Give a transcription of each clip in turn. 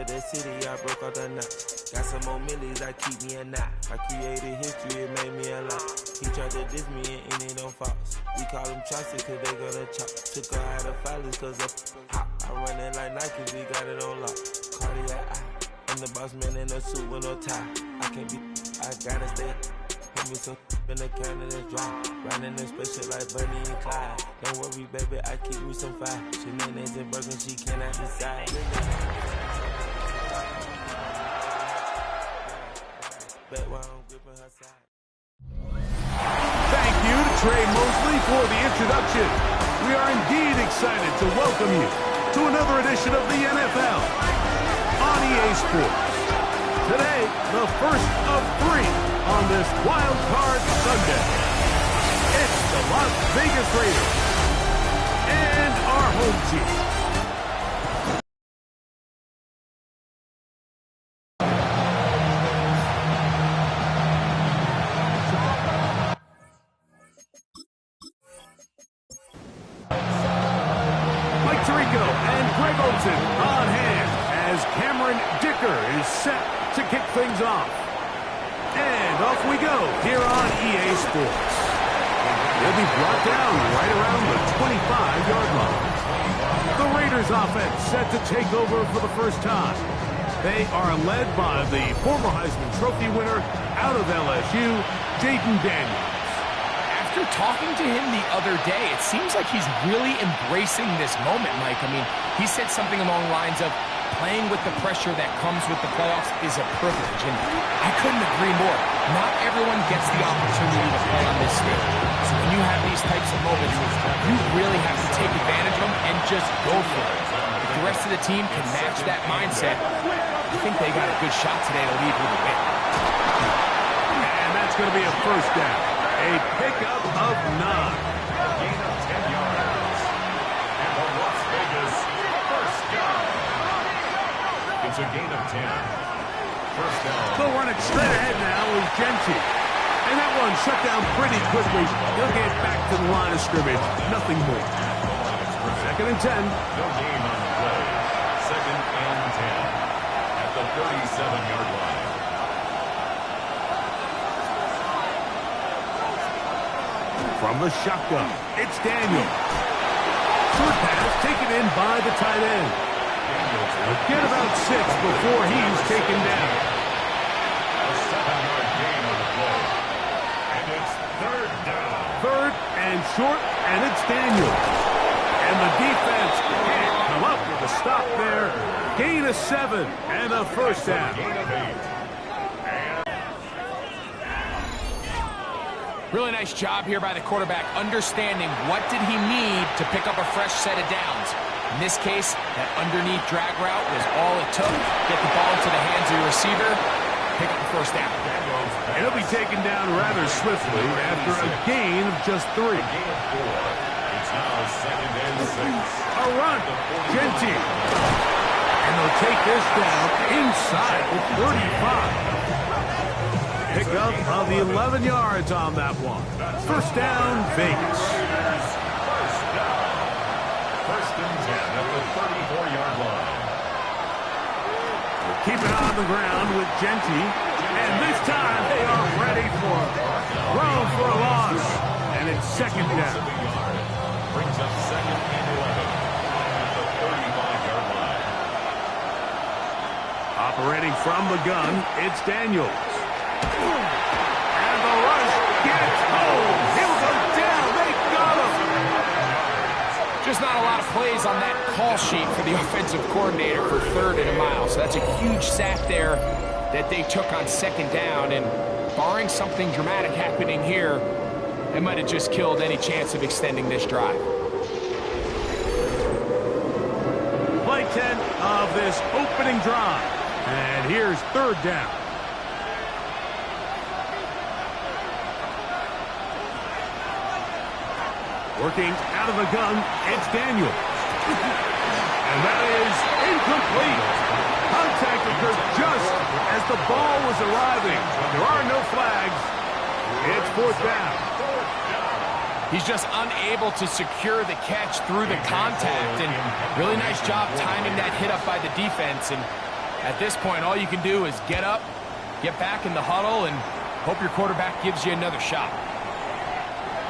the city, I broke out the knot. Got some more millies, I keep me a knot. I created history, it made me a lot. He tried to diss me and it on Fox. We call them chopsticks cause they gonna chop. Took her out of filers cause of hot. I run it like Nike, we got it on lock. Cardiac eye. I'm the boss man in a suit with no tie. I can't be, I gotta stay. Put me some in the can and it's dry. Riding in special like Bunny and Clyde. Don't worry, baby, I keep me some fire. Shenanigans and Birkin, she cannot decide. Bet while I'm gripping her side. Thank you to Trey Mosley for the introduction. We are indeed excited to welcome you to another edition of the NFL on EA Sports. Today, the first of 3 on this Wildcard Sunday. It's the Las Vegas Raiders and our home team. On hand as Cameron Dicker is set to kick things off. And off we go here on EA Sports. He'll be brought down right around the 25-yard line. The Raiders offense set to take over for the first time. They are led by the former Heisman Trophy winner out of LSU, Jaden Daniels. After talking to him the other day, it seems like he's really embracing this moment, Mike. I mean, he said something along the lines of playing with the pressure that comes with the playoffs is a privilege, and I couldn't agree more. Not everyone gets the opportunity to play on this stage. So when you have these types of moments, you really have to take advantage of them and just go for it. If the rest of the team can match that mindset, I think they got a good shot today to lead with a win. And that's going to be a first down. A pickup of 9. A gain of 10 yards. And the Las Vegas first down. It's a gain of 10. First down. They'll run it straight ahead now with Genty. And that one shut down pretty quickly. He'll get back to the line of scrimmage. Nothing more. Second and 10. No gain on the play. Second and 10. At the 37-yard line. From the shotgun, it's Daniel. Short pass taken in by the tight end. He'll get about 6 before he's taken down. A 7-yard gain on the play. And it's third down. Third and short, and it's Daniel. And the defense can't come up with a stop there. Gain of 7 and a first down. Gain of 8. Really nice job here by the quarterback, understanding what did he need to pick up a fresh set of downs. In this case, that underneath drag route was all it took. Get the ball into the hands of your receiver, pick up the first down. And he'll be taken down rather swiftly after a gain of just 3. A gain of 4. It's now second and 6. A run, Genty. And they'll take this down inside the 35. Pickup of the 11 yards on that one. First down, Vegas. First down. First and 10 at the 34-yard line. We'll keep it on the ground with Genty. And this time they are ready for it. Throw for a loss. And it's second down. Brings up second and 11 at the 35-yard line. Operating from the gun, it's Daniels. And the rush gets home. He'll go down. They got him. Just not a lot of plays on that call sheet for the offensive coordinator for 3rd and a mile. So that's a huge sack there that they took on second down. And barring something dramatic happening here, they might have just killed any chance of extending this drive. Play 10 of this opening drive. And here's 3rd down. Working out of the gun, it's Daniel. And that is incomplete. Contact occurred just as the ball was arriving. There are no flags. It's 4th down. He's just unable to secure the catch through the contact. And really nice job timing that hit up by the defense. And At this point, all you can do is get up, get back in the huddle, and hope your quarterback gives you another shot.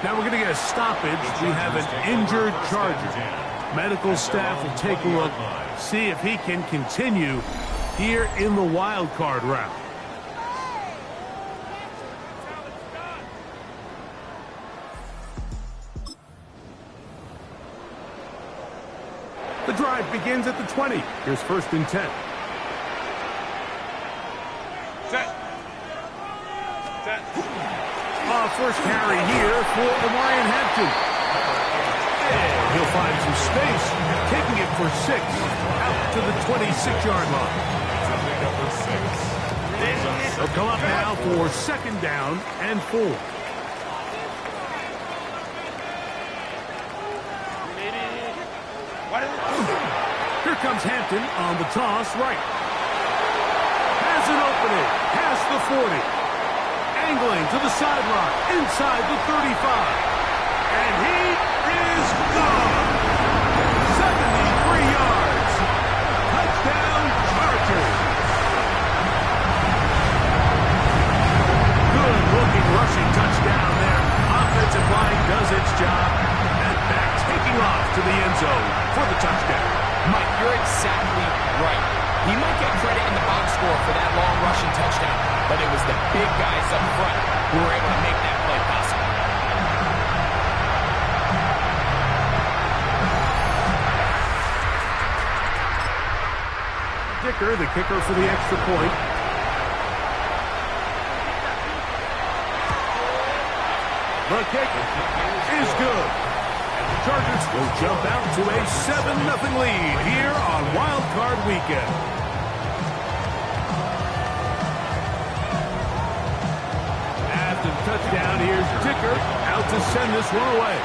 Now we're going to get a stoppage. We have an injured Charger. Medical staff will take a look, see if he can continue here in the wild card round. The drive begins at the 20. Here's 1st and 10. First carry here for Ryan Hampton. And he'll find some space, taking it for 6 out to the 26-yard line. They'll come up now for 2nd down and 4. Here comes Hampton on the toss right. Has an opening, past the 40. Angling to the sideline, inside the 35. And he is gone. 73 yards. Touchdown, Chargers. Good-looking rushing touchdown there. Offensive line does its job. And back taking off to the end zone for the touchdown. Mike, you're exactly right. He might get credit in the box score for that long rushing touchdown, but it was the big guys up front who were able to make that play possible. Dicker, the kicker for the extra point. The kick is good. And the Chargers will jump out to a 7-0 lead here on Wild Card Weekend. After the touchdown, here's Dicker out to send this one away.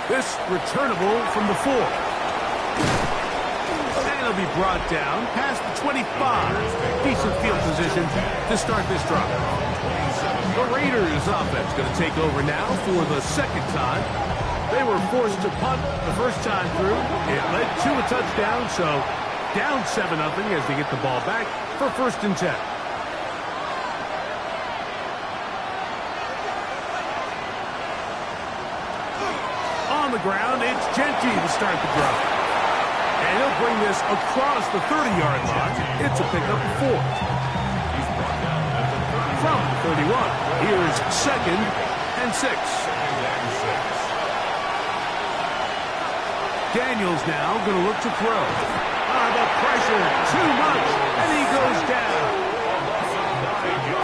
This returnable from the 4. And it'll be brought down past the 25. Decent field position to start this drive. The Raiders offense going to take over now for the 2nd time. They were forced to punt the first time through. It led to a touchdown, so down 7-0 as they get the ball back for 1st and 10. On the ground, it's Genty to start the drive. And he'll bring this across the 30-yard line. It's a pickup of 4. From 31, here's 2nd and 6. Daniels now going to look to throw. The pressure, too much, and he goes down.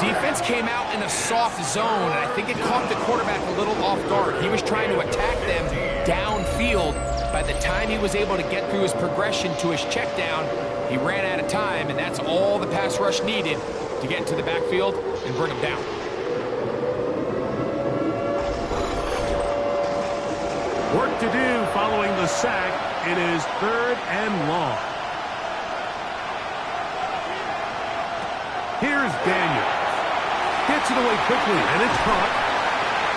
Defense came out in a soft zone, and I think it caught the quarterback a little off guard. He was trying to attack them downfield. By the time he was able to get through his progression to his check down, he ran out of time, and that's all the pass rush needed to get into the backfield and bring him down. Work to do following the sack. It is 3rd and long. Here's Daniel. Gets it away quickly, and it's caught.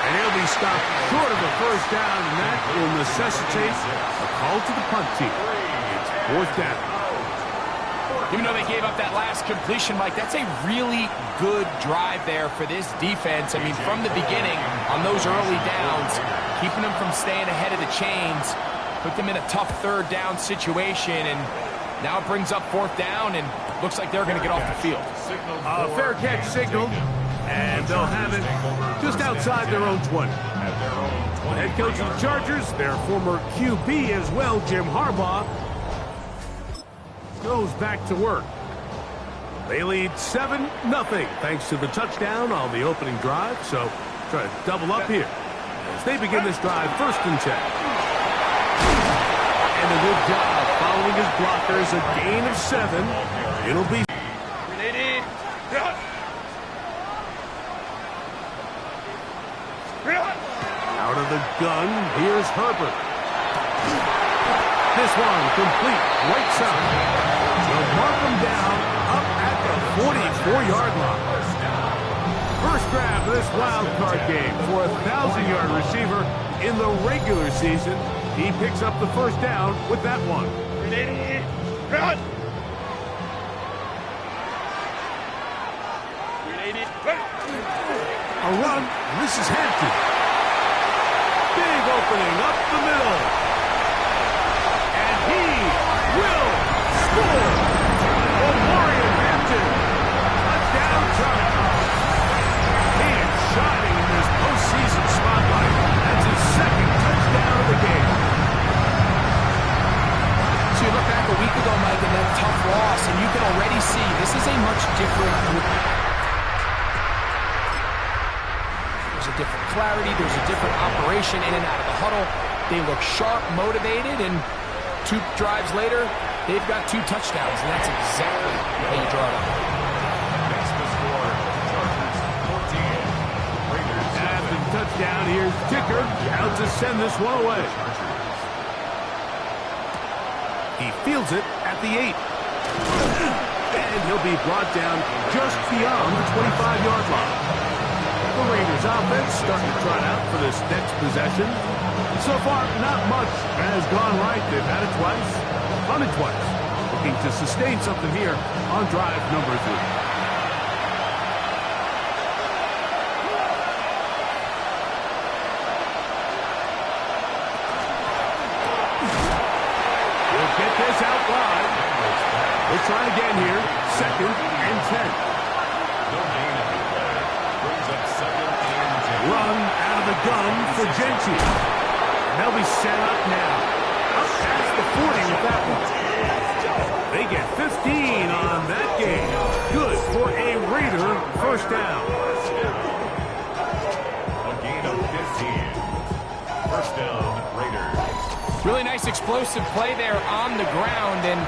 And he'll be stopped short of a 1st down, and that will necessitate a call to the punt team. It's 4th down. Even though they gave up that last completion, Mike, that's a really good drive there for this defense. I mean, from the beginning, on those early downs, keeping them from staying ahead of the chains, put them in a tough 3rd down situation, and now it brings up 4th down, and looks like they're going to get off the field. Fair catch signaled, and they'll have it just outside their own 20. The head coach of the Chargers, their former QB as well, Jim Harbaugh, goes back to work. They lead 7-0 thanks to the touchdown on the opening drive, so try to double up here as they begin this drive 1st and 10. And a good job following his blockers, a gain of 7. It'll be out of the gun. Here's Herbert. This one complete right side. They'll mark him down up at the 44-yard line. First grab of this wild card game for a 1,000-yard receiver in the regular season. He picks up the 1st down with that one. A run. This is Hampton. Big opening up the middle. And he will score. O'Brien Hampton. Touchdown Chargers. He is shining in this postseason spotlight. That's his second touchdown of the game. So you look back a week ago, Mike, and that tough loss, and you can already see this is a much different group. There's a different clarity. There's a different operation in and out of the huddle. They look sharp, motivated, and 2 drives later, they've got 2 touchdowns, and that's exactly how you draw it up. Next to score, Chargers 14. Raiders. After the touchdown, here's Dicker out to send this one away. He fields it at the 8. And he'll be brought down just beyond the 25-yard line. The Raiders offense starting to trot out for this next possession. So far, not much has gone right. They've had it twice, punted twice. Looking to sustain something here on drive number 3. We'll get this out wide. We'll try again here. 2nd and 10. No gain in the play. Brings up 2nd and 10. Run out of the gun for Gentry. And they'll be set up now. Up past the 40 with that one. They get 15 on that game. Good for a Raider first down. A gain of 15. First down, Raiders. Really nice explosive play there on the ground, and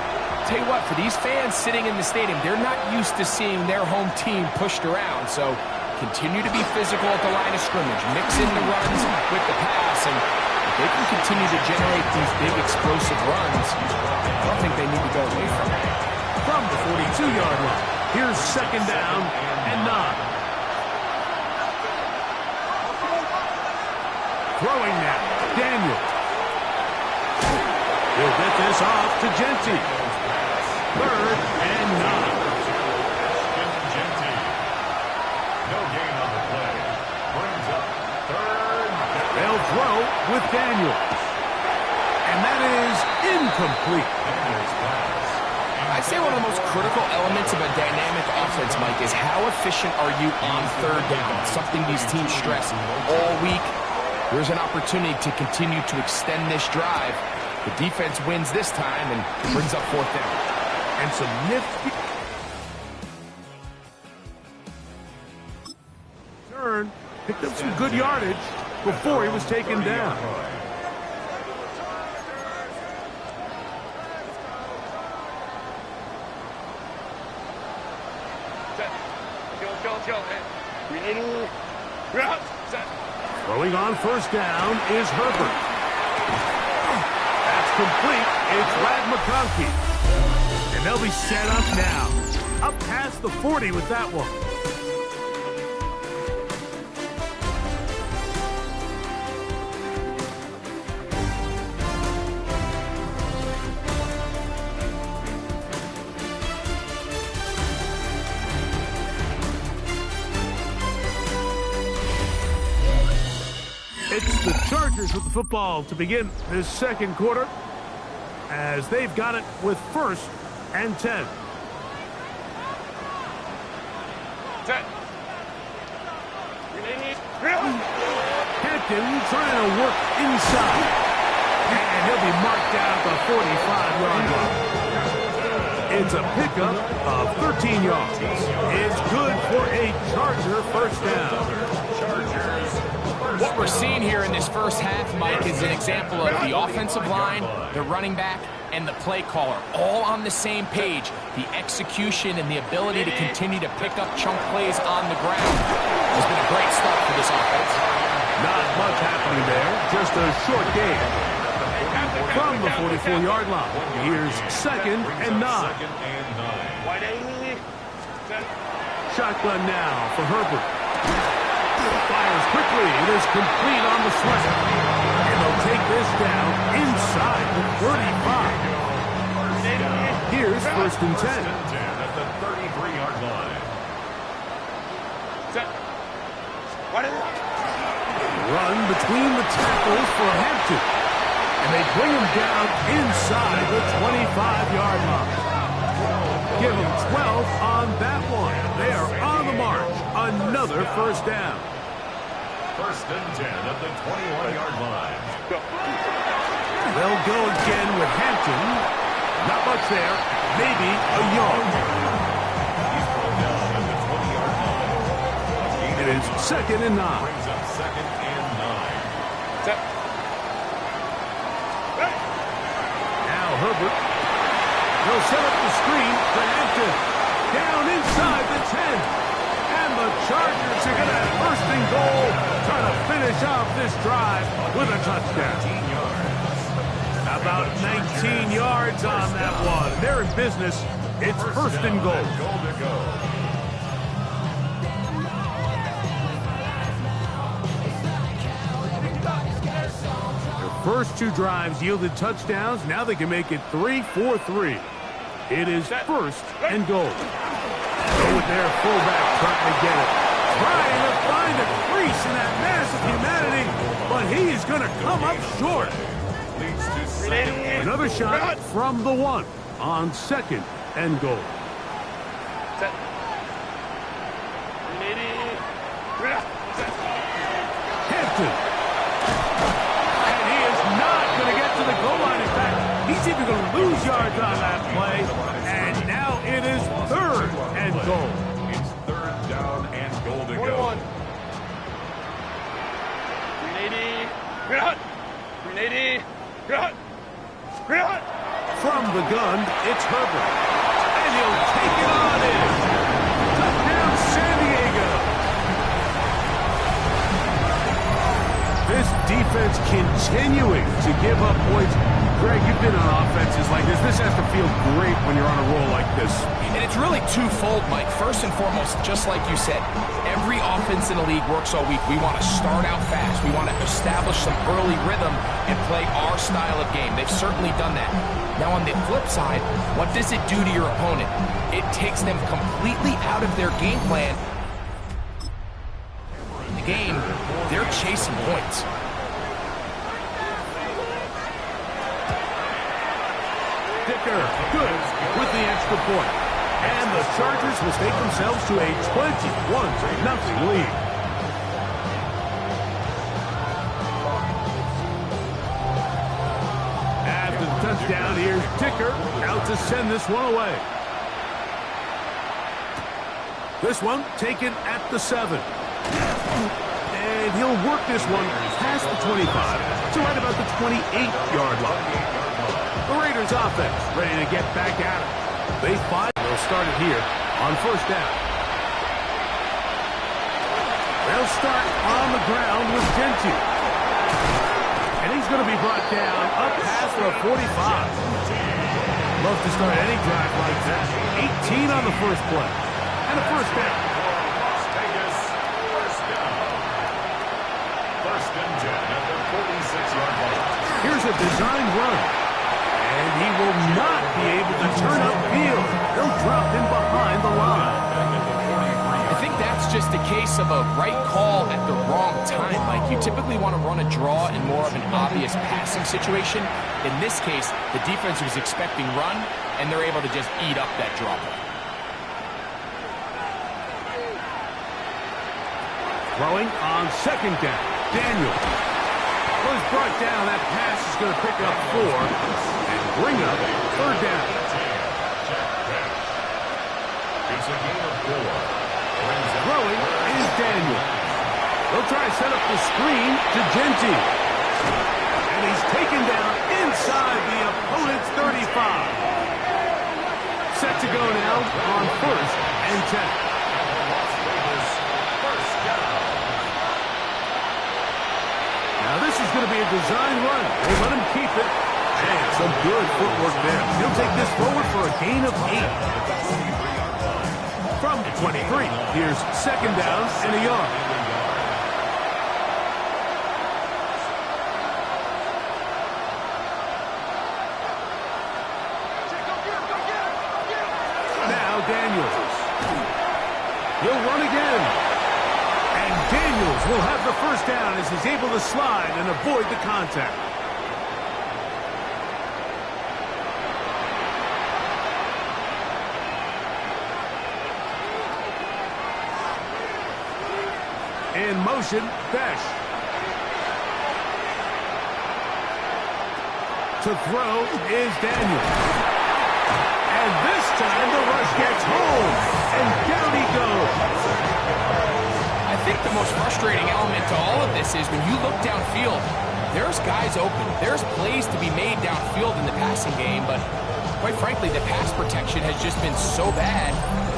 tell you what, for these fans sitting in the stadium, they're not used to seeing their home team pushed around, so continue to be physical at the line of scrimmage, mix in the runs with the pass, and if they can continue to generate these big explosive runs, I don't think they need to go away from it. From the 42-yard line, here's 2nd down and 9. Throwing now, Daniel. He'll get this off to Gentry. 3rd and 9. Gentry. No gain on the play. Brings up 3rd down. They'll throw with Daniel. And that is incomplete. Daniel's pass. I'd say one of the most critical elements of a dynamic offense, Mike, is how efficient are you on 3rd down? It's something these teams stress all week. There's an opportunity to continue to extend this drive. The defense wins this time and brings up 4th down. And some nifty turn. Picked up some good yardage before he was taken down. Throwing on 1st down is Herbert. That's complete. It's Ladd McConkey. And they'll be set up now. Up past the 40 with that one. It's the Chargers with the football to begin this 2nd quarter as they've got it with 1st and 10. Hampton trying to work inside. And he'll be marked down at the 45-yard line. It's a pickup of 13 yards. It's good for a Charger first down. What we're seeing here in this first half, Mike, is an example of the offensive line, the running back, and the play caller all on the same page. The execution and the ability to continue to pick up chunk plays on the ground has been a great start for this offense. Not much happening there, just a short game. From the 44-yard line, here's 2nd and 9. Shotgun now for Herbert. Fires quickly. It is complete on the slant. And they'll take this down inside the 35. first and 10. First and 10 at the 33-yard line. Run between the tackles for Hampton. And they bring him down inside the 25-yard line. Give him 12 on that one. They are on the march. Another first down. First and 10 at the 21-yard line. They'll go again with Hampton. Not much there. Maybe a yard. He's brought down at the 20-yard line. It is 2nd and 9. Brings up 2nd and 9. Now Herbert. He'll set up the screen for Hampton. Down inside the 10. And the Chargers are going to have first and goal. Trying to finish off this drive with a touchdown. 19 yards. About 19 yards on that one. They're in business. It's first and goal. Goal to go. Their first two drives yielded touchdowns. Now they can make it 3-4-3. It is first and goal. Go with their fullback trying to get it. Trying to find a crease in that mass of humanity, but he is going to come up short. Leads to 2nd. Another shot from the 1 on 2nd and goal. Hampton. And he is not going to get to the goal line. In fact, he's even going to lose yards on that play. And now it is 3rd and goal. It's 3rd down and goal to go. 380. From the gun, it's Herbert. And he'll take it on in. Touchdown, San Diego. This defense continuing to give up points. Greg, you've been on offenses like this. This has to feel great when you're on a roll like this. And it's really twofold, Mike. First and foremost, just like you said, every offense in the league works all week. We want to start out fast. We want to establish some early rhythm and play our style of game. They've certainly done that. Now, on the flip side, what does it do to your opponent? It takes them completely out of their game plan. In the game, they're chasing points. Dicker, good with the extra point. And the Chargers will take themselves to a 21-0 lead. After the touchdown, here's Dicker out to send this one away. This one taken at the 7. And he'll work this one past the 25 to right about the 28-yard line. The Raiders offense ready to get back at it. They fight. They'll start it here on first down. They'll start on the ground with Genty. And he's going to be brought down up past the 45. Love to start any drive like that. 18 on the first play. And a first down. Las Vegas, first down. First and 10 at the 46-yard line. Here's a design run. And he will not be able to turn upfield. They'll drop him behind the line. I think that's just a case of a right call at the wrong time, Mike. You typically want to run a draw in more of an obvious passing situation. In this case, the defense was expecting run, and they're able to just eat up that draw play. Throwing on second down. Daniel was brought down. That pass is going to pick up 4 and bring up third down. It's a gain of 4. Throwing is Daniel. They'll try to set up the screen to Genty. And he's taken down inside the opponent's 35. Set to go now on first and 10. Now this is going to be a design run. They let him keep it. And some good footwork there. He'll take this forward for a gain of 8. From the 23, here's second down and a yard. Daniels. He'll run again. And Daniels will have the first down as he's able to slide and avoid the contact. In motion, Besh. To throw is Daniels. And this time the rush gets home. And down he goes. I think the most frustrating element to all of this is when you look downfield, there's guys open. There's plays to be made downfield in the passing game, but quite frankly, the pass protection has just been so bad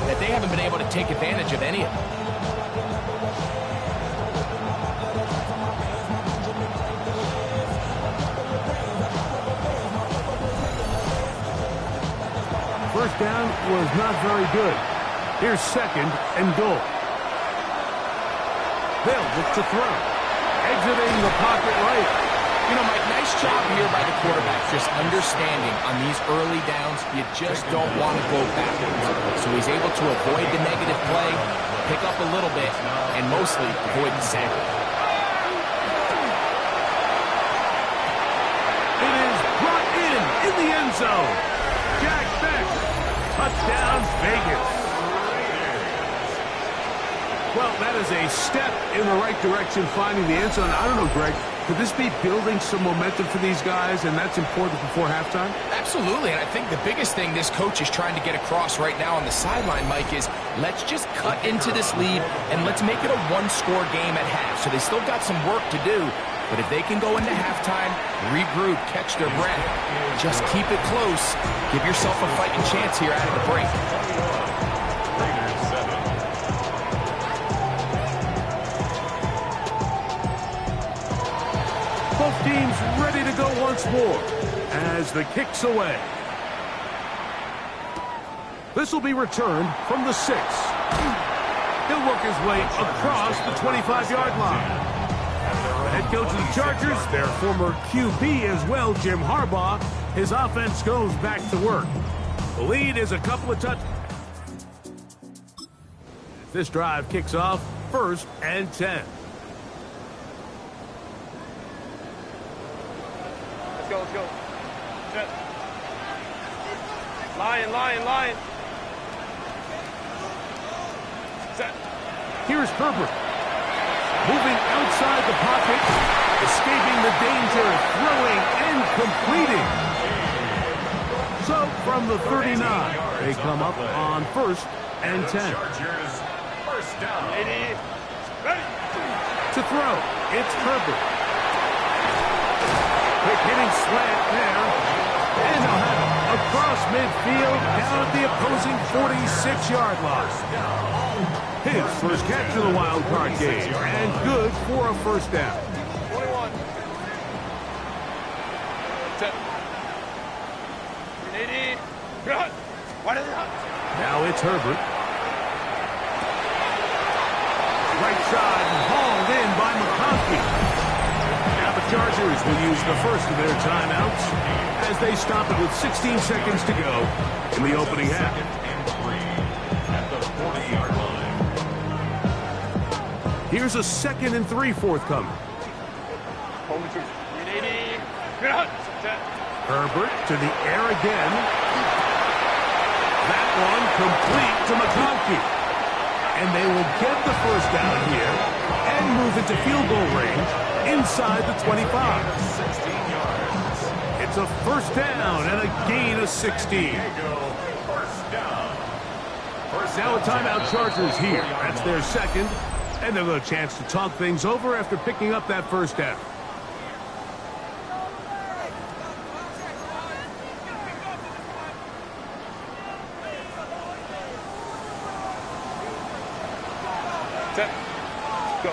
that they haven't been able to take advantage of any of it. First down was not very good. Here's second and goal. They'll look to throw. Exiting the pocket right. You know, Mike, nice job here by the quarterback, just understanding on these early downs, you just don't want to go backwards. So he's able to avoid the negative play, pick up a little bit, and mostly avoid the sack. It is brought in the end zone. Jack Beck. Touchdown, Vegas. Well, that is a step in the right direction, finding the end zone. I don't know, Greg, could this be building some momentum for these guys, and that's important before halftime? Absolutely, and I think the biggest thing this coach is trying to get across right now on the sideline, Mike, is let's just cut into this lead, and let's make it a one-score game at half. So they still got some work to do, but if they can go into halftime, regroup, catch their breath, just keep it close, give yourself a fighting chance here out of the break. Both teams ready to go once more as the kick's away. This will be returned from the 6. He'll work his way across the 25-yard line. The head coach of the Chargers, their former QB as well, Jim Harbaugh, his offense goes back to work. The lead is a couple of touchdowns. This drive kicks off 1st and 10. Let's go. Set. Lion. Set. Here's Herbert. Moving outside the pocket, escaping the danger, throwing and completing. So from the 39, they come up on 1st and 10. Chargers, first down. Ready. To throw, it's Herbert. Quick hitting slant there. And they'll have it across midfield down at the opposing 46-yard line. His first catch of the wild card game, and good for a first down. 21. Set. 80. Run. What is it? Now it's Herbert. Right side and hauled in by McConkey. Now the Chargers will use the first of their timeouts as they stop it with 16 seconds to go in the opening half. At the 40-yard line. Here's a 2nd and 3 forthcoming. Hold it. 80. Run. Set. Herbert to the air again. That one complete to McConkey. And they will get the first down here and move into field goal range inside the 25. 16 yards. It's a first down and a gain of 16. First down. Now a timeout Chargers here. That's their second. And they'll have a chance to talk things over after picking up that first down. Set. Go.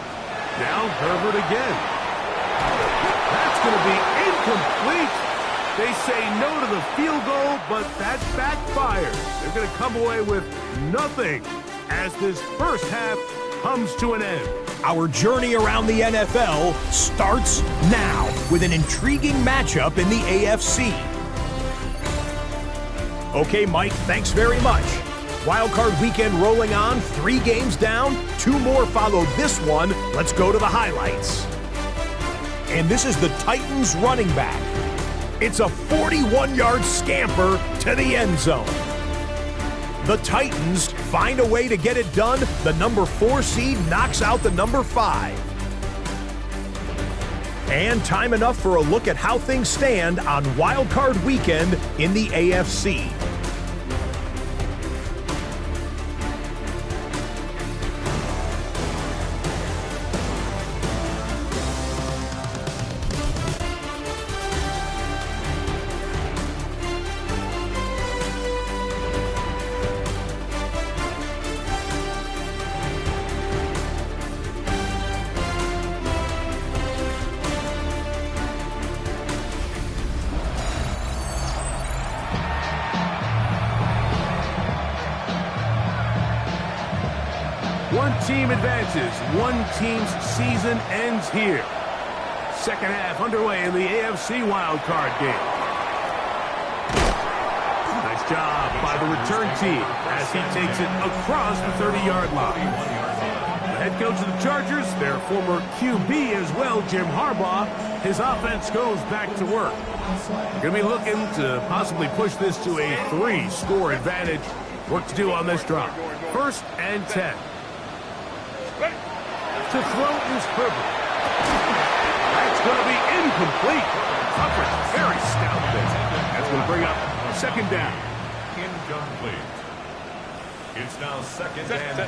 Now Herbert again. That's going to be incomplete. They say no to the field goal, but that backfires. They're going to come away with nothing as this first half comes to an end. Our journey around the NFL starts now with an intriguing matchup in the AFC. Okay, Mike, thanks very much. Wildcard weekend rolling on, 3 games down, 2 more follow this one. Let's go to the highlights. And this is the Titans running back. It's a 41-yard scamper to the end zone. The Titans find a way to get it done. The number 4 seed knocks out the number 5. And time enough for a look at how things stand on Wildcard weekend in the AFC. One team advances. One team's season ends here. Second half underway in the AFC wildcard game. Nice job by the return team as he takes it across the 30-yard line. The head coach of the Chargers, their former QB as well, Jim Harbaugh, his offense goes back to work. Going to be looking to possibly push this to a 3-score advantage. Work to do on this drive. 1st and 10. To throw is Herbert. That's going to be incomplete. Coverage very stout there. That's going to bring up 2nd down. Incomplete. It's now 2nd and 10.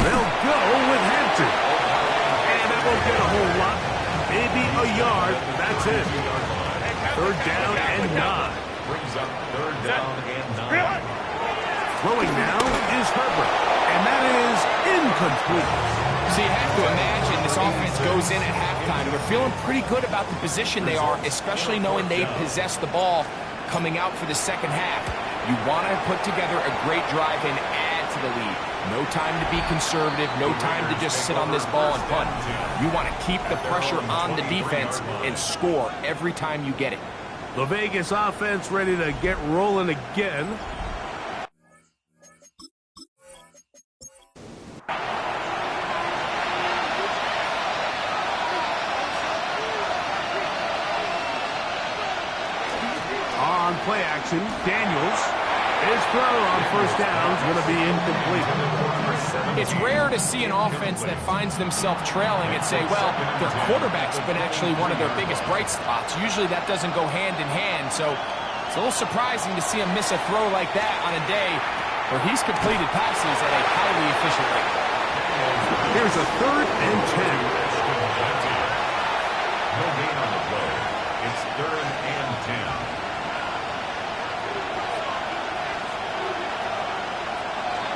They'll go with Hampton. And that won't get a whole lot. Maybe a yard. That's it. 3rd down and 9. Brings up 3rd down and 9. Throwing now is Herbert. And that is incomplete. So you have to imagine this offense goes in at halftime. They're feeling pretty good about the position they are, especially knowing they possess the ball coming out for the second half. You want to put together a great drive and add to the lead. No time to be conservative. No time to just sit on this ball and punt. You want to keep the pressure on the defense and score every time you get it. The Vegas offense ready to get rolling again. On play action, Daniels. His throw on 1st down is going to be incomplete. It's rare to see an offense that finds themselves trailing and say, well, their quarterback's been actually one of their biggest bright spots. Usually that doesn't go hand in hand, so it's a little surprising to see him miss a throw like that on a day where he's completed passes at a highly efficient rate. Here's a 3rd and 10. No gain on the play. It's 3rd and 10.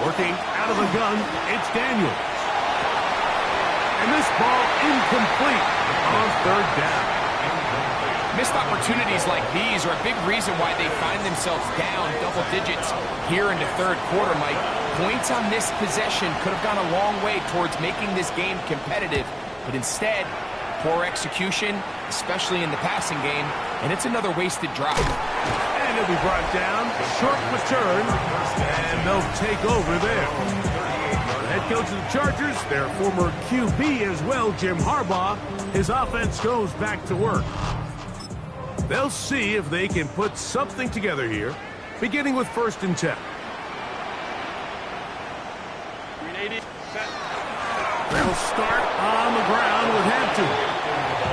Working out of the gun, it's Daniels. And this ball incomplete on 3rd down. Missed opportunities like these are a big reason why they find themselves down double digits here in the 3rd quarter, Mike. Points on this possession could have gone a long way towards making this game competitive, but instead, poor execution, especially in the passing game, and it's another wasted drive. And it'll be brought down, short return, and they'll take over there. The head coach of the Chargers, their former QB as well, Jim Harbaugh, his offense goes back to work. They'll see if they can put something together here, beginning with 1st and 10. They'll start on the ground with Hampton.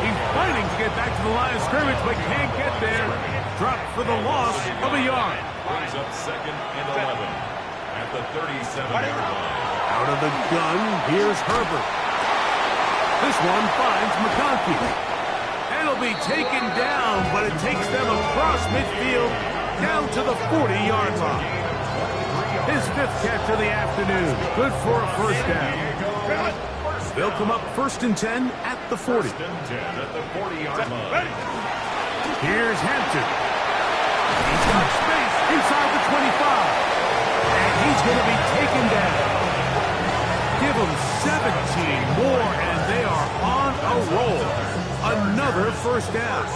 He's fighting to get back to the line of scrimmage, but can't get there. Dropped for the loss of a yard. Brings up 2nd and 11 at the 37-yard line. Out of the gun, here's Herbert. This one finds McConkey. It'll be taken down, but it takes them across midfield down to the 40-yard line. His 5th catch of the afternoon. Good for a 1st down. They'll come up 1st and 10 at the 40. 1st and 10 at the 40-yard line. Here's Hampton. He's got space inside the 25. And he's going to be taken down. Give them 17 more, and they are on a roll. Another 1st down.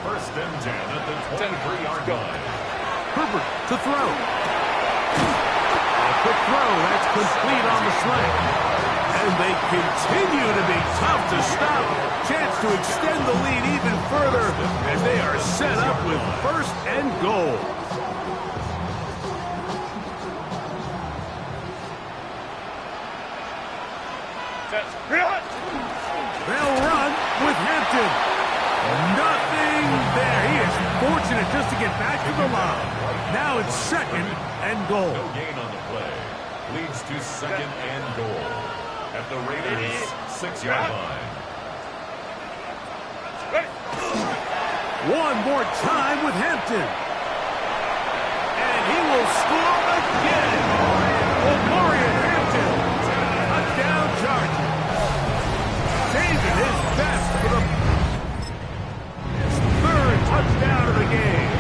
1st and 10 at the 23-yard line. Herbert to throw. A quick throw. That's complete on the slant. And they continue to be tough to stop. Chance to extend the lead even further as they are set up with 1st and goal. They'll run with Hampton. Nothing there. He is fortunate just to get back to the line. Now it's 2nd and goal. No gain on the play. Leads to 2nd and goal at the Raiders' 6-yard line. One more time with Hampton. And he will score again. Omarion Hampton. Touchdown Chargers. Saving his best for the 3rd touchdown of the game.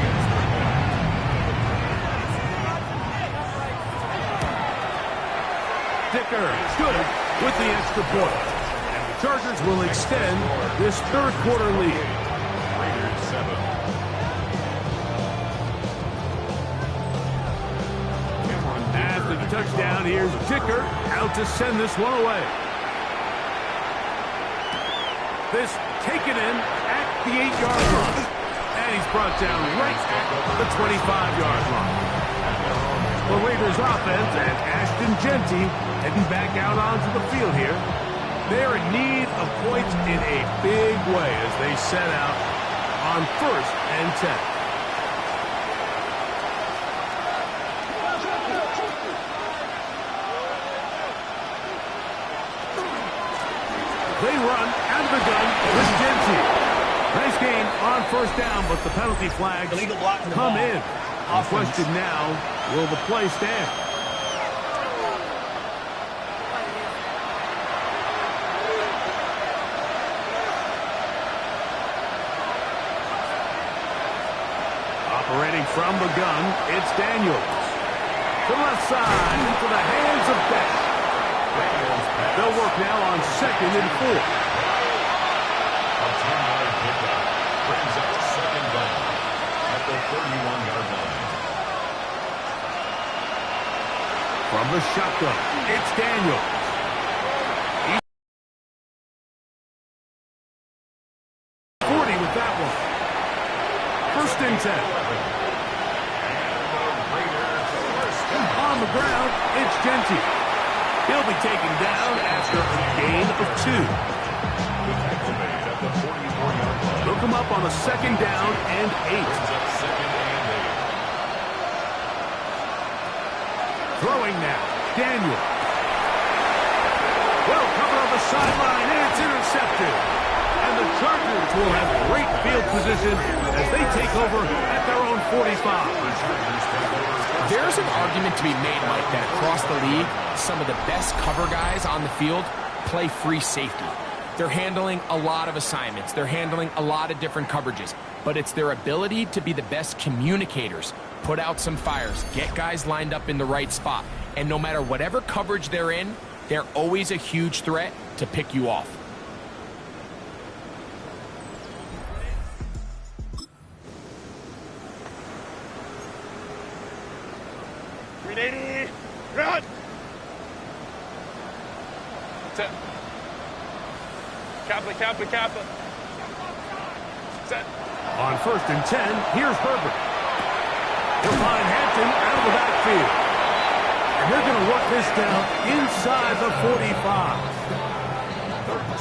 Dicker good with the extra point. And the Chargers will extend this 3rd quarter lead. Raiders 7. After the touchdown, here's Dicker out to send this one away. This taken in at the 8-yard line. And he's brought down right at the 25-yard line. The Raiders offense and Ashton Genty heading back out onto the field here. They're in need of points in a big way as they set out on 1st and 10. They run out of the gun with Genty. Nice gain on 1st down, but the penalty flags come in. The question now, will the play stand? Operating from the gun, it's Daniels. To the left side, into the hands of Beck. They'll work now on 2nd and 4. A 10-yard pickup brings up 2nd down at the 31-yard line. From the shotgun, it's Daniels. 40 with that one. 1st and 10. On the ground, it's Genty. He'll be taken down after a gain of 2. Look him up on a 2nd down and 8. Throwing now, Daniel. Well covered on the sideline, and it's intercepted. And the Chargers will have great field position as they take over at their own 45. There's an argument to be made, Mike, that across the league, some of the best cover guys on the field play free safety. They're handling a lot of assignments. They're handling a lot of different coverages. But it's their ability to be the best communicators, put out some fires, get guys lined up in the right spot. And no matter whatever coverage they're in, they're always a huge threat to pick you off. Run! Set. Kappa. Set. On 1st and 10, here's Herbert. He'll find Hampton out of the backfield. And they're going to work this down inside the 45.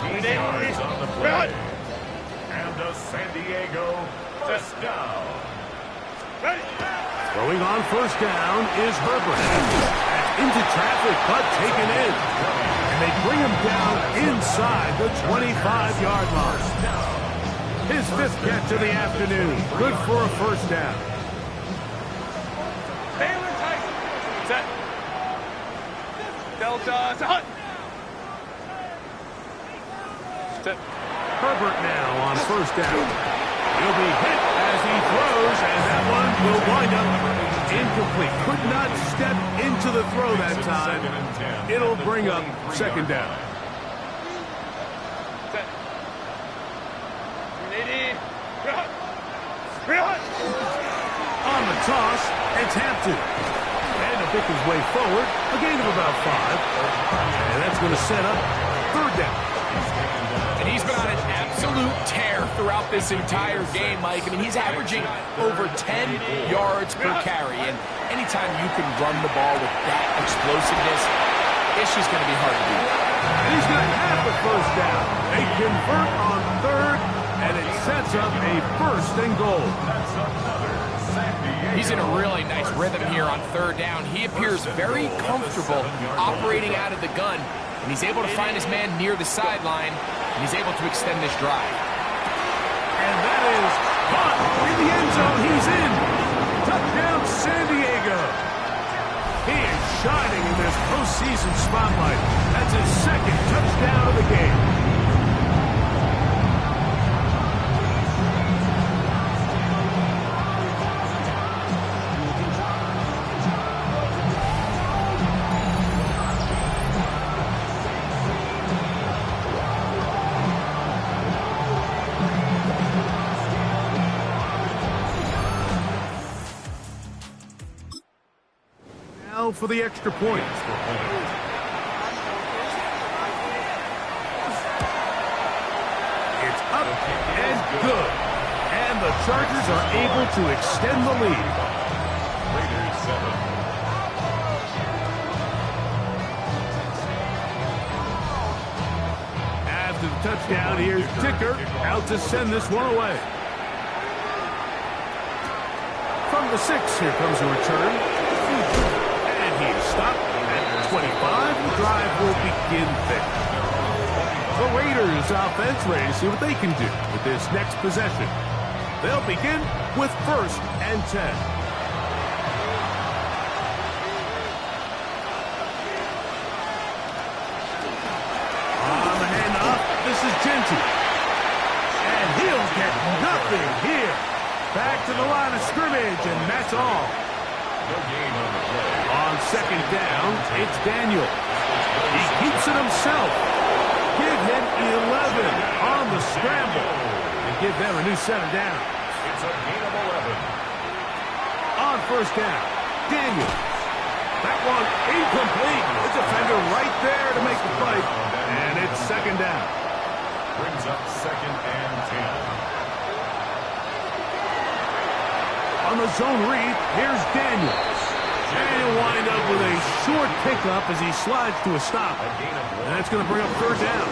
13 yards on the play. And a San Diego 1st down. Throwing on 1st down is Herbert. Into traffic, but taken in. And they bring him down inside the 25-yard line. His 5th catch of the afternoon. Good for a 1st down. Taylor Tyson. Set. Delta. Hut. Set. Herbert now on 1st down. He'll be hit as he throws, and that one will wind up incomplete. Could not step into the throw that time. It'll bring up 2nd down. Set. 380. On on the toss. It's Hampton. And to pick his way forward, a gain of about 5. And that's going to set up third down. And he's been on an absolute tear throughout this entire game, Mike. I mean, he's averaging over 10 yards per carry. And anytime you can run the ball with that explosiveness, it's just going to be hard to do. And he's going to have the first down. They convert on third, and it sets up a first and goal. He's in a really nice rhythm here on third down. He appears very comfortable operating out of the gun, and he's able to find his man near the sideline, and he's able to extend this drive. And that is caught in the end zone. He's in. Touchdown, San Diego. He is shining in this postseason spotlight. That's his second touchdown of the game. For the extra point. It's up and good. And the Chargers are able to extend the lead. Raiders 7. After the touchdown, here's Dicker out to send this one away. From the 6, here comes a return. Stop at 25. The drive will begin there. The Raiders offense ready to see what they can do with this next possession. They'll begin with 1st and 10. On the handoff, this is Genty. And he'll get nothing here. Back to the line of scrimmage, and that's all. No gain on the play. On 2nd down, it's Daniel. He keeps it himself. Give him 11 on the scramble. And give them a new set of downs. It's a gain of 11. On 1st down, Daniel. That one incomplete. The defender right there to make the fight. And it's 2nd down. Brings up 2nd and 10. On the zone read, here's Daniels. And he'll wind up with a short pickup as he slides to a stop. And that's going to bring up 3rd down.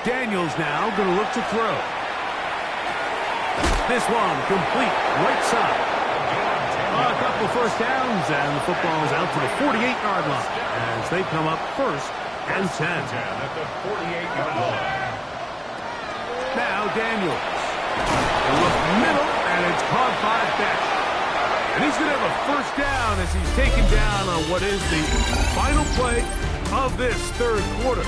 Daniels now going to look to throw. This one complete right side. A couple of 1st downs, and the football is out to the 48-yard line as they come up 1st and 10. At the 48-yard line. Now Daniels. Look middle, and it's caught by Beck. And he's going to have a 1st down as he's taken down on what is the final play of this 3rd quarter.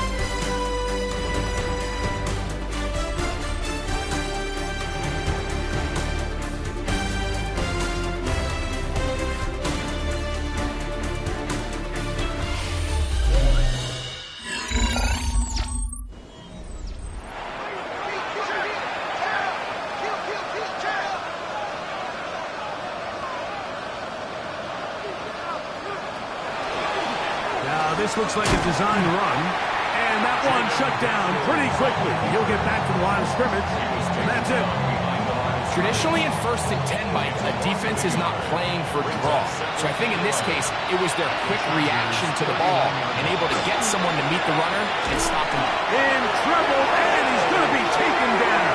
This looks like a design run, and that one shut down pretty quickly. He'll get back to the line of scrimmage, and that's it. Traditionally in 1st and 10, Mike, a defense is not playing for draw. So I think in this case, it was their quick reaction to the ball and able to get someone to meet the runner and stop him. In trouble, and he's going to be taken down.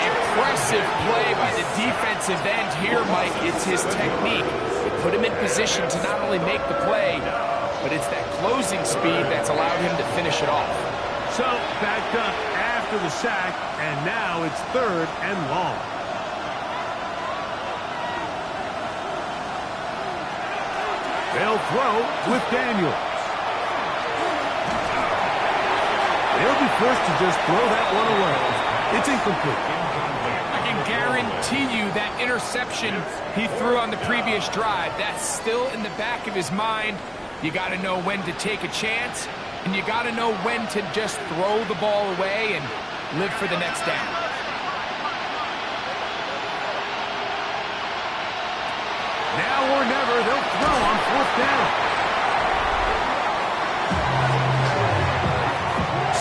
Impressive play by the defensive end here, Mike. It's his technique. It put him in position to not only make the play, but it's that closing speed that's allowed him to finish it off. So, backed up after the sack, and now it's 3rd and long. They'll throw with Daniels. They'll be forced to just throw that one away. It's incomplete. I can guarantee guarantee you that interception he threw on the previous drive, that's still in the back of his mind. You got to know when to take a chance, and you got to know when to just throw the ball away and live for the next down. Now or never, they'll throw on 4th down.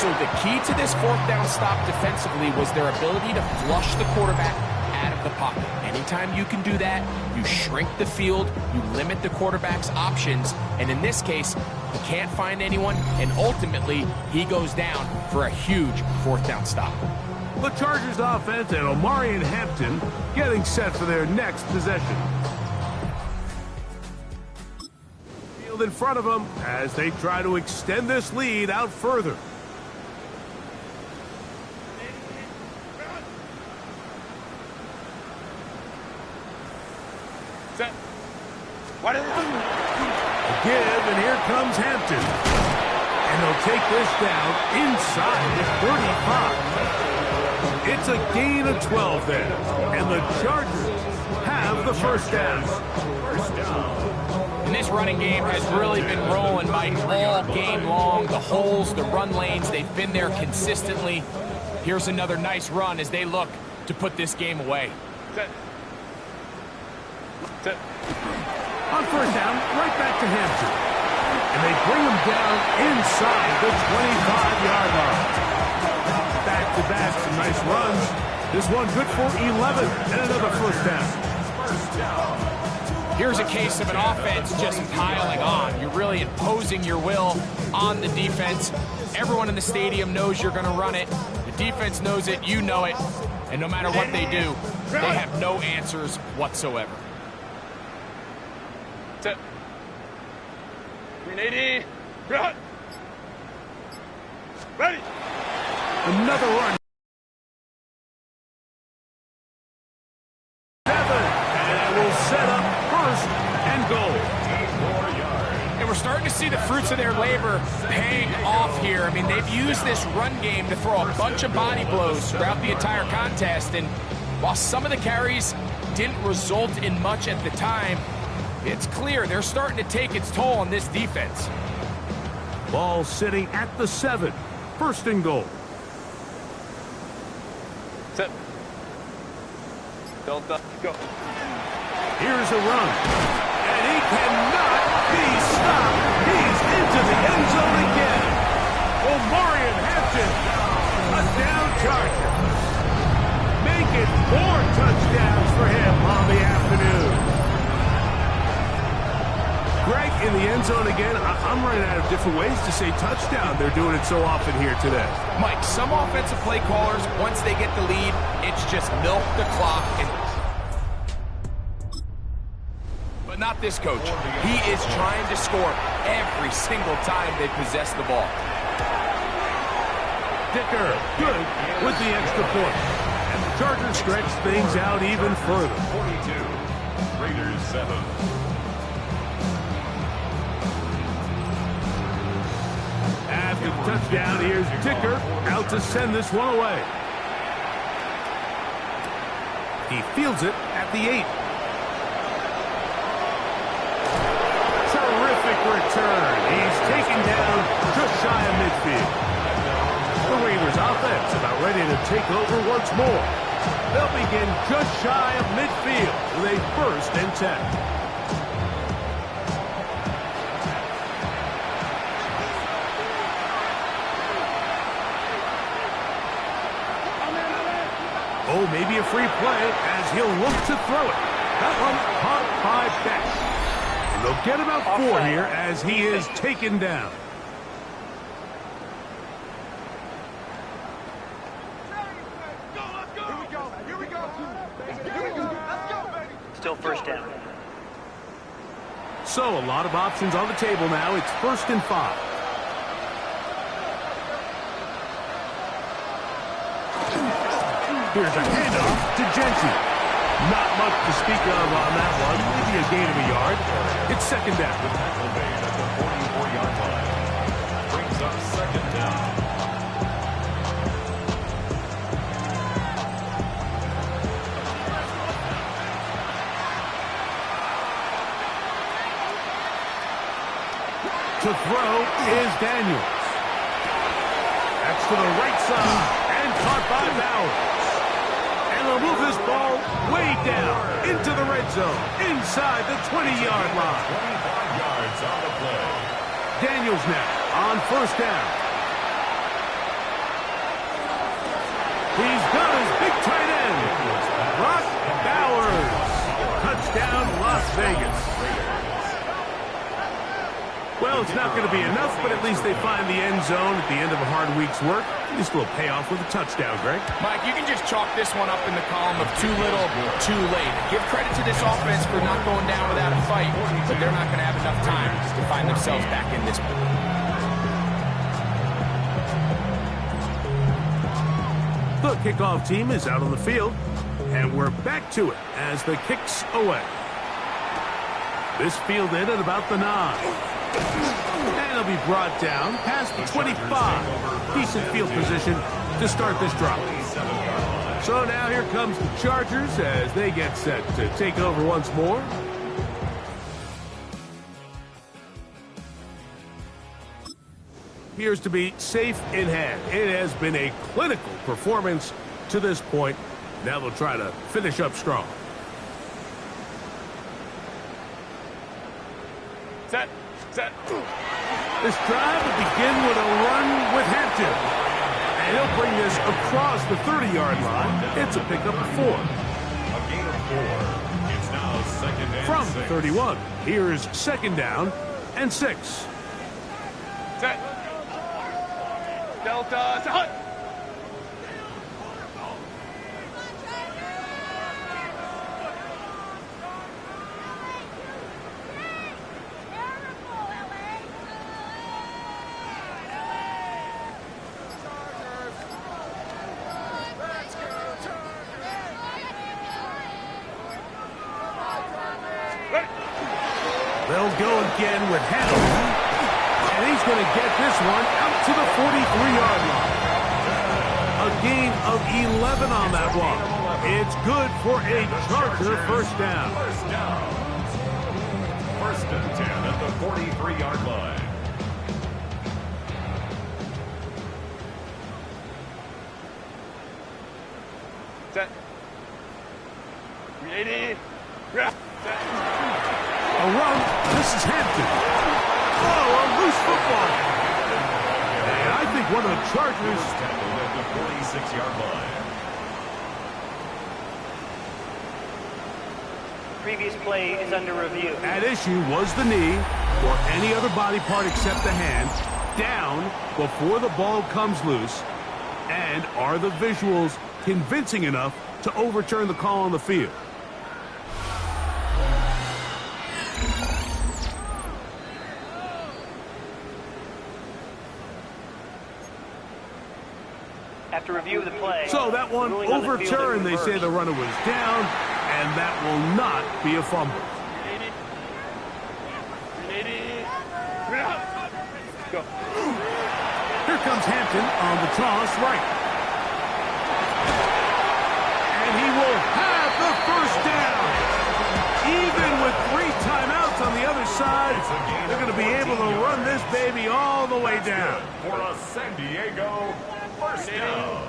So the key to this 4th down stop defensively was their ability to flush the quarterback out of the pocket. Anytime you can do that, you shrink the field, you limit the quarterback's options, and in this case, he can't find anyone, and ultimately, he goes down for a huge 4th down stop. The Chargers offense and Omari and Hampton getting set for their next possession. Field in front of them as they try to extend this lead out further. Set. What is it? Give, and here comes Hampton. And they'll take this down inside the 35. It's a gain of 12 there. And the Chargers have the first down. And this running game has really been rolling, Mike, all game long. The holes, the run lanes, they've been there consistently. Here's another nice run as they look to put this game away. Set. Set. On 1st down, right back to Hampton. And they bring him down inside the 25-yard line. Back-to-back, some nice runs. This one good for 11 and another 1st down. Here's a case of an offense just piling on. You're really imposing your will on the defense. Everyone in the stadium knows you're going to run it. The defense knows it, you know it. And no matter what they do, they have no answers whatsoever. Set. 380. Run. Ready. Another run. 7. And it will set up 1st and goal. And we're starting to see the fruits of their labor paying off here. I mean, they've used this run game to throw a bunch of body blows throughout the entire contest. And while some of the carries didn't result in much at the time, it's clear they're starting to take its toll on this defense. Ball sitting at the 7. 1st and goal. Set. Delta. Go. Here's a run. And he cannot be stopped. He's into the end zone again. Omari and Hampton. A down Charger. Make it 4 touchdowns for him on the afternoon. Greg, in the end zone again, I'm running out of different ways to say touchdown. They're doing it so often here today. Mike, some offensive play callers, once they get the lead, it's just milk the clock. But not this coach. He is trying to score every single time they possess the ball. Dicker, good with the extra point. And the Chargers stretch things out even further. 42. Raiders 7. After the touchdown, here's Dicker out to send this one away. He fields it at the 8. Terrific return. He's taken down just shy of midfield. The Raiders offense about ready to take over once more. They'll begin just shy of midfield with a 1st and 10. Oh, maybe a free play as he'll look to throw it. That one caught by Beck. And they'll get about 4 here as he is taken down. Still 1st down. So a lot of options on the table now. It's 1st and 5. Here's a handoff to Genty. Not much to speak of on that one. Maybe a gain of a yard. It's 2nd down. Tackle made at the 44-yard line. Brings up 2nd down. To throw is Daniels. That's to the right side and caught by Bowers. And they'll move this ball way down into the red zone, inside the 20-yard line. 25 yards on the play. Daniels now on first down. He's got his big tight end, Brock Bowers. Touchdown, Las Vegas. Well, it's not going to be enough, but at least they find the end zone at the end of a hard week's work. Just a little payoff with a touchdown, Greg. Mike, you can just chalk this one up in the column of too little, too late. Give credit to this offense for not going down without a fight, but they're not going to have enough time to find themselves back in this one. The kickoff team is out on the field, and we're back to it as the kick's away. This fielded at about the 9. And it'll be brought down past the 25. Decent field position to start this drive. So now here comes the Chargers as they get set to take over once more. Appears to be safe in hand. It has been a clinical performance to this point. Now they'll try to finish up strong. Set. This drive will begin with a run with Hampton. And he'll bring this across the 30-yard line. It's a pickup of 4. A gain of 4. It's now second and From 6. 31, here's second down and 6. Set. Delta. Set. They'll go again with Handle. And he's going to get this one out to the 43-yard line. A gain of 11 on that one. It's good for a Charger first down. First down. First and 10 at the 43-yard line. Set. Ready. A run. This is Hampton. Oh, a loose football. And I think one of the Chargers Tackled at the 46-yard line. Previous play is under review. at issue was the knee or any other body part except the hand down before the ball comes loose. And are the visuals convincing enough to overturn the call on the field? After review of the play. So that one overturned. They say the runner was down, and that will not be a fumble. Go. Here comes Hampton on the toss right. And he will have the first down. Even with 3 timeouts on the other side, they're going to be able to run this baby all the way down. For a San Diego first down.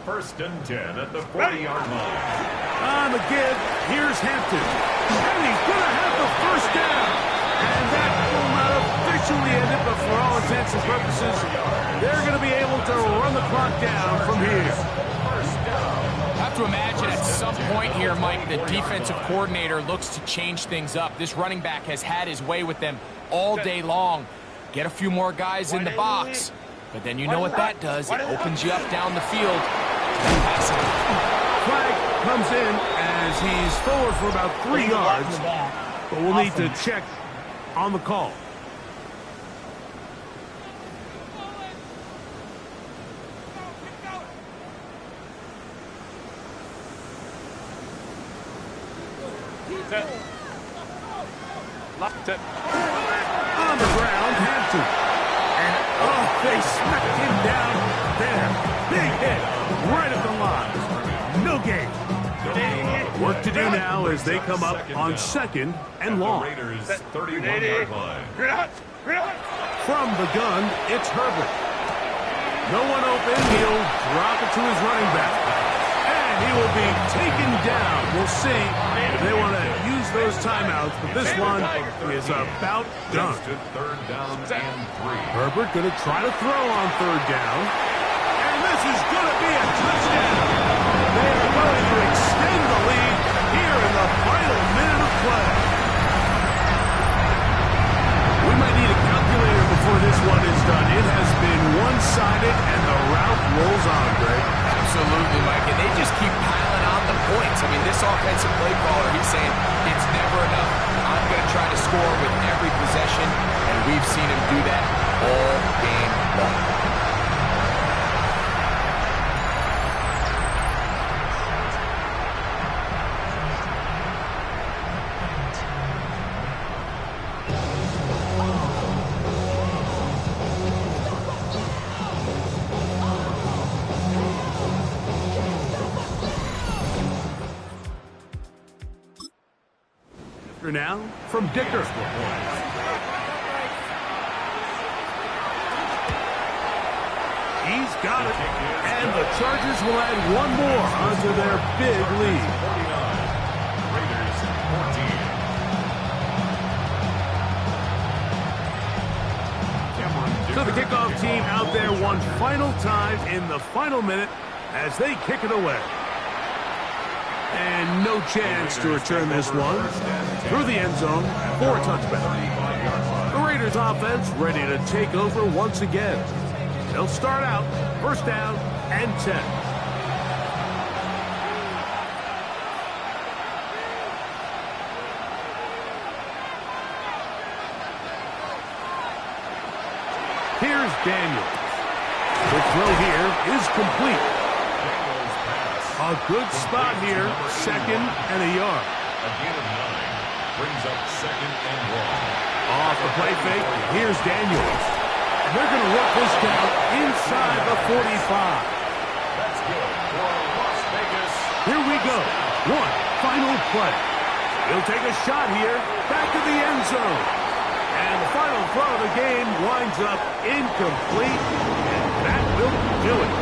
First and 10 at the 40-yard line. On the give, here's Hampton. And he's going to have the first down. And that will not officially end it, but for all intents and purposes, they're going to be able to run the clock down from here. I have to imagine at some point here, Mike, the defensive coordinator looks to change things up. This running back has had his way with them all day long. Get a few more guys in the box. But then you know what that does. It opens you up down the field. Flag comes in as he's forward for about 3 yards. But we'll need to check on the call. On the ground, Hampton. And, oh, they smacked him down there. Big hit right at the line. No gain. Work to do now as they come up on second and long. Raiders 31-yard line. From the gun, it's Herbert. No one open. He'll drop it to his running back. And he will be taken down. We'll see if they want to use those timeouts, but this one is about done. Third down and 3. Herbert going to try to throw on third down. And this is going to be a touchdown. They are going to extend the lead here in the final minute of play. We might need a calculator before this one is done. It has been one-sided, and the route rolls on, Greg. Absolutely, Mike, and they just keep piling on the points. I mean, this offensive play caller, he's saying it's never enough. I'm going to try to score with every possession, and we've seen him do that all game long. Now from Dicker. He's got it. And the Chargers will add one more onto their big lead. 49, Raiders 14. So the kickoff team out there one final time in the final minute as they kick it away. And no chance to return this one through the end zone for a touchback. The Raiders offense ready to take over once again. They'll start out first down and 10. Here's Daniels. The throw here is complete. A good spot here, second and a yard. A gain of 9 brings up second and 1. Off the play fake, here's Daniels. And they're going to work this down inside the 45. That's good for Las Vegas. Here we go. One final play. He'll take a shot here, back to the end zone. And the final throw of the game winds up incomplete. And that will do it.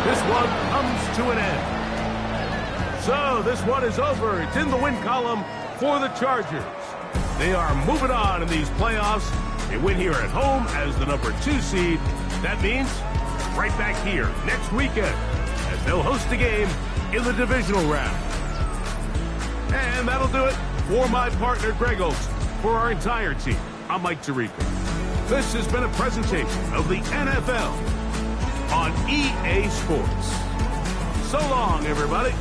This one comes to an end. So this one is over. It's in the win column for the Chargers. They are moving on in these playoffs. They win here at home as the number 2 seed. That means right back here next weekend as they'll host a game in the divisional round. And that'll do it for my partner, Greg Olson. For our entire team, I'm Mike Tirico. This has been a presentation of the NFL on EA Sports. So long, everybody.